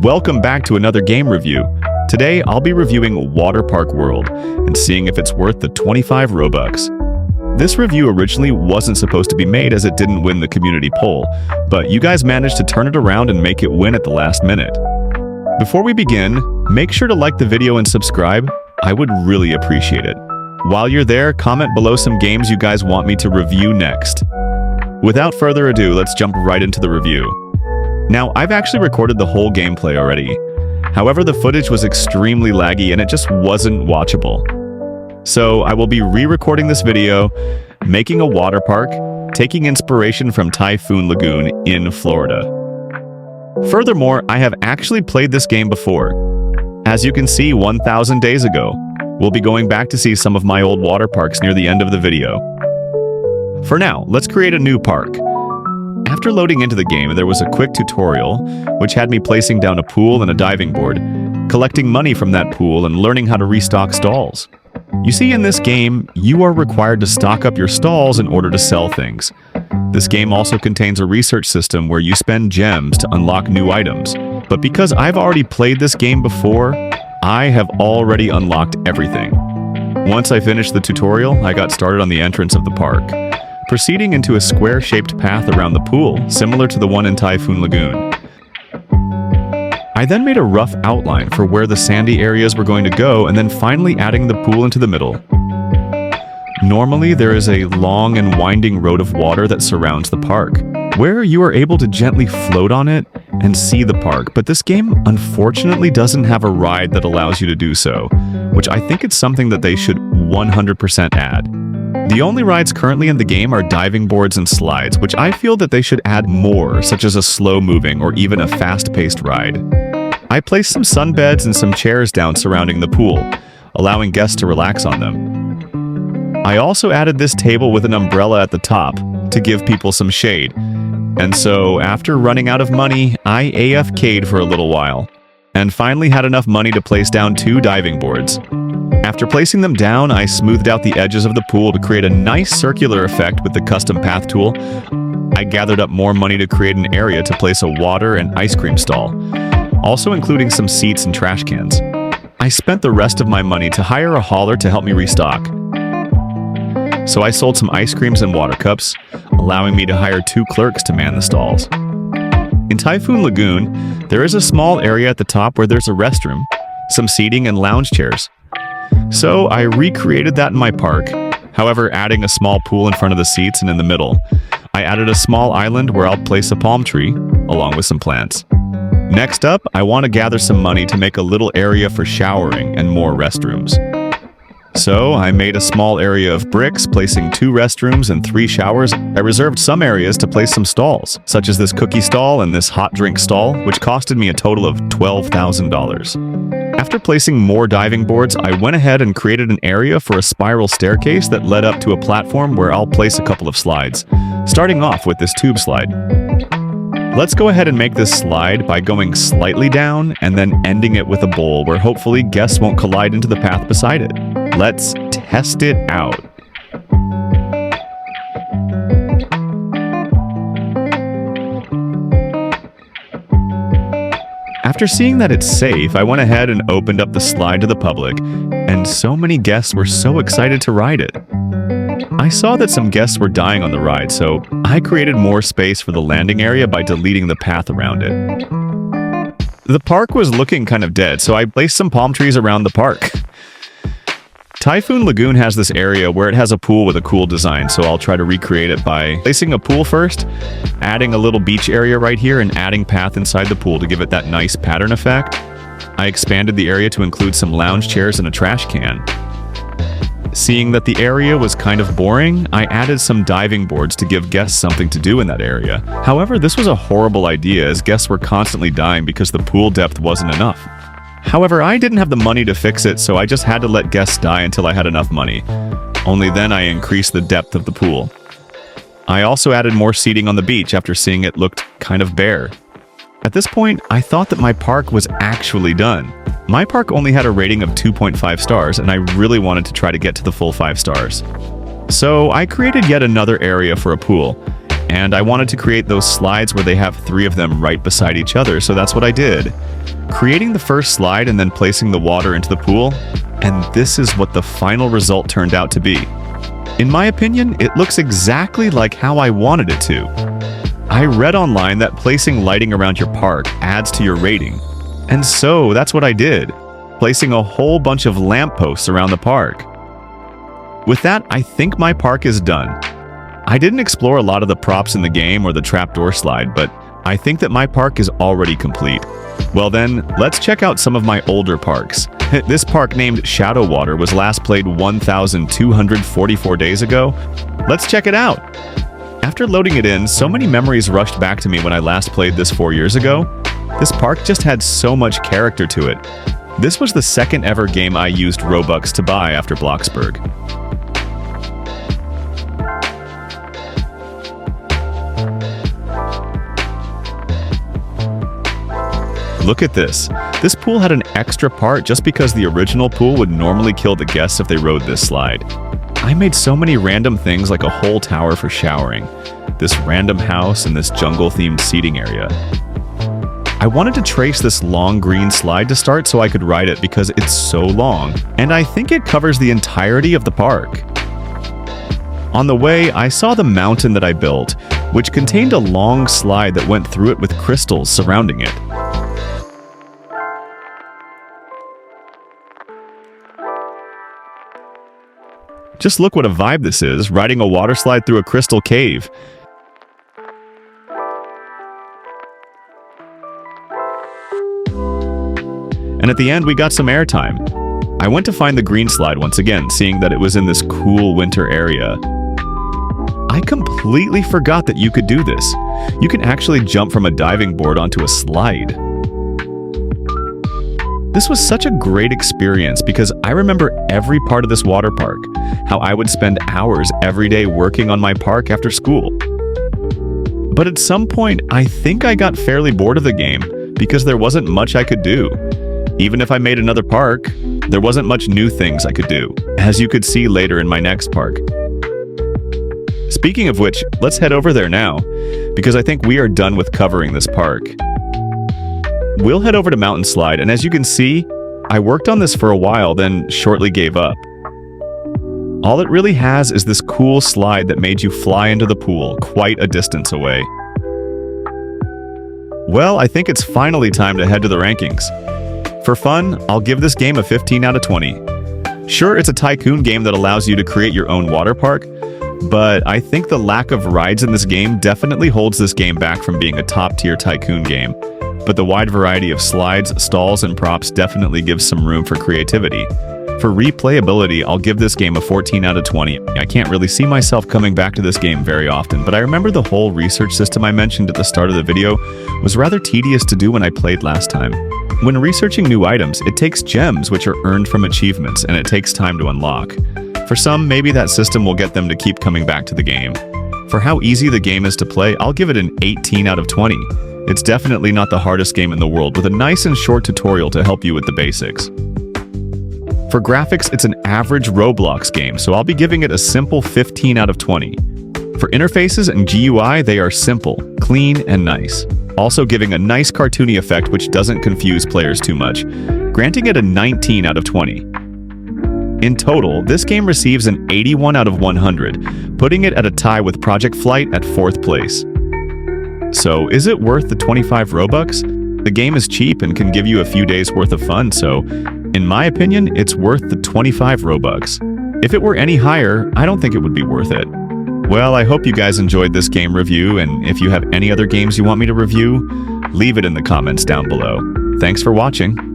Welcome back to another game review. Today, I'll be reviewing Water Park World and seeing if it's worth the 25 robux. This review originally wasn't supposed to be made as it didn't win the community poll, but you guys managed to turn it around and make it win at the last minute. Before we begin, make sure to like the video and subscribe. I would really appreciate it. While you're there, comment below some games you guys want me to review next. Without further ado, let's jump right into the review. Now, I've actually recorded the whole gameplay already. However, the footage was extremely laggy and it just wasn't watchable. So I will be re-recording this video, making a water park, taking inspiration from Typhoon Lagoon in Florida. Furthermore, I have actually played this game before. As you can see, 1,000 days ago. We'll be going back to see some of my old water parks near the end of the video. For now, let's create a new park. After loading into the game, there was a quick tutorial, which had me placing down a pool and a diving board, collecting money from that pool and learning how to restock stalls. You see, in this game, you are required to stock up your stalls in order to sell things. This game also contains a research system where you spend gems to unlock new items. But because I've already played this game before, I have already unlocked everything. Once I finished the tutorial, I got started on the entrance of the park, proceeding into a square-shaped path around the pool, similar to the one in Typhoon Lagoon. I then made a rough outline for where the sandy areas were going to go, and then finally adding the pool into the middle. Normally, there is a long and winding road of water that surrounds the park, where you are able to gently float on it and see the park, but this game unfortunately doesn't have a ride that allows you to do so, which I think it's something that they should 100% add. The only rides currently in the game are diving boards and slides, which I feel that they should add more, such as a slow-moving or even a fast-paced ride. I placed some sunbeds and some chairs down surrounding the pool, allowing guests to relax on them. I also added this table with an umbrella at the top to give people some shade. And so, after running out of money, I AFK'd for a little while, and finally had enough money to place down 2 diving boards. After placing them down, I smoothed out the edges of the pool to create a nice circular effect with the custom path tool. I gathered up more money to create an area to place a water and ice cream stall, also including some seats and trash cans. I spent the rest of my money to hire a hauler to help me restock. So I sold some ice creams and water cups, allowing me to hire 2 clerks to man the stalls. In Typhoon Lagoon, there is a small area at the top where there's a restroom, some seating and lounge chairs. So I recreated that in my park, however adding a small pool in front of the seats and in the middle. I added a small island where I'll place a palm tree, along with some plants. Next up, I want to gather some money to make a little area for showering and more restrooms. So I made a small area of bricks, placing 2 restrooms and 3 showers. I reserved some areas to place some stalls, such as this cookie stall and this hot drink stall, which costed me a total of $12,000. After placing more diving boards, I went ahead and created an area for a spiral staircase that led up to a platform where I'll place a couple of slides, starting off with this tube slide. Let's go ahead and make this slide by going slightly down and then ending it with a bowl where hopefully guests won't collide into the path beside it. Let's test it out. After seeing that it's safe, I went ahead and opened up the slide to the public, and so many guests were so excited to ride it. I saw that some guests were dying on the ride, so I created more space for the landing area by deleting the path around it. The park was looking kind of dead, so I placed some palm trees around the park. Typhoon Lagoon has this area where it has a pool with a cool design, so I'll try to recreate it by placing a pool first, adding a little beach area right here, and adding path inside the pool to give it that nice pattern effect. I expanded the area to include some lounge chairs and a trash can. Seeing that the area was kind of boring, I added some diving boards to give guests something to do in that area. However, this was a horrible idea as guests were constantly dying because the pool depth wasn't enough. However, I didn't have the money to fix it, so I just had to let guests die until I had enough money. Only then I increased the depth of the pool. I also added more seating on the beach after seeing it looked kind of bare. At this point, I thought that my park was actually done. My park only had a rating of 2.5 stars, and I really wanted to try to get to the full 5 stars. So I created yet another area for a pool, and I wanted to create those slides where they have 3 of them right beside each other, so that's what I did. creating the first slide and then placing the water into the pool, and this is what the final result turned out to be. In my opinion, it looks exactly like how I wanted it to. I read online that placing lighting around your park adds to your rating, and so that's what I did, placing a whole bunch of lampposts around the park. With that, I think my park is done. I didn't explore a lot of the props in the game or the trapdoor slide, but I think that my park is already complete. Well then, let's check out some of my older parks. This park named Shadow Water was last played 1,244 days ago. Let's check it out! After loading it in, so many memories rushed back to me when I last played this 4 years ago. This park just had so much character to it. This was the second ever game I used Robux to buy after Bloxburg. Look at this. This pool had an extra part just because the original pool would normally kill the guests if they rode this slide. I made so many random things like a whole tower for showering, this random house, and this jungle-themed seating area. I wanted to trace this long green slide to start so I could ride it because it's so long, and I think it covers the entirety of the park. On the way, I saw the mountain that I built, which contained a long slide that went through it with crystals surrounding it. Just look what a vibe this is, riding a water slide through a crystal cave. And at the end, we got some airtime. I went to find the green slide once again, seeing that it was in this cool winter area. I completely forgot that you could do this. You can actually jump from a diving board onto a slide. This was such a great experience because I remember every part of this water park, how I would spend hours every day working on my park after school. But at some point, I think I got fairly bored of the game because there wasn't much I could do. Even if I made another park, there wasn't much new things I could do, as you could see later in my next park. Speaking of which, let's head over there now, because I think we are done with covering this park. We'll head over to Mountain Slide, and as you can see, I worked on this for a while, then shortly gave up. All it really has is this cool slide that made you fly into the pool quite a distance away. Well, I think it's finally time to head to the rankings. For fun, I'll give this game a 15 out of 20. Sure, it's a tycoon game that allows you to create your own water park, but I think the lack of rides in this game definitely holds this game back from being a top-tier tycoon game. But the wide variety of slides, stalls, and props definitely gives some room for creativity. For replayability, I'll give this game a 14 out of 20. I can't really see myself coming back to this game very often, but I remember the whole research system I mentioned at the start of the video was rather tedious to do when I played last time. When researching new items, it takes gems which are earned from achievements, and it takes time to unlock. For some, maybe that system will get them to keep coming back to the game. For how easy the game is to play, I'll give it an 18 out of 20. It's definitely not the hardest game in the world, with a nice and short tutorial to help you with the basics. For graphics, it's an average Roblox game, so I'll be giving it a simple 15 out of 20. For interfaces and GUI, they are simple, clean, and nice, also giving a nice cartoony effect which doesn't confuse players too much, granting it a 19 out of 20. In total, this game receives an 81 out of 100, putting it at a tie with Project Flight at 4th place. So, is it worth the 25 Robux? The game is cheap and can give you a few days worth of fun, so, in my opinion, it's worth the 25 Robux. If it were any higher, I don't think it would be worth it. Well, I hope you guys enjoyed this game review, and if you have any other games you want me to review, leave it in the comments down below. Thanks for watching.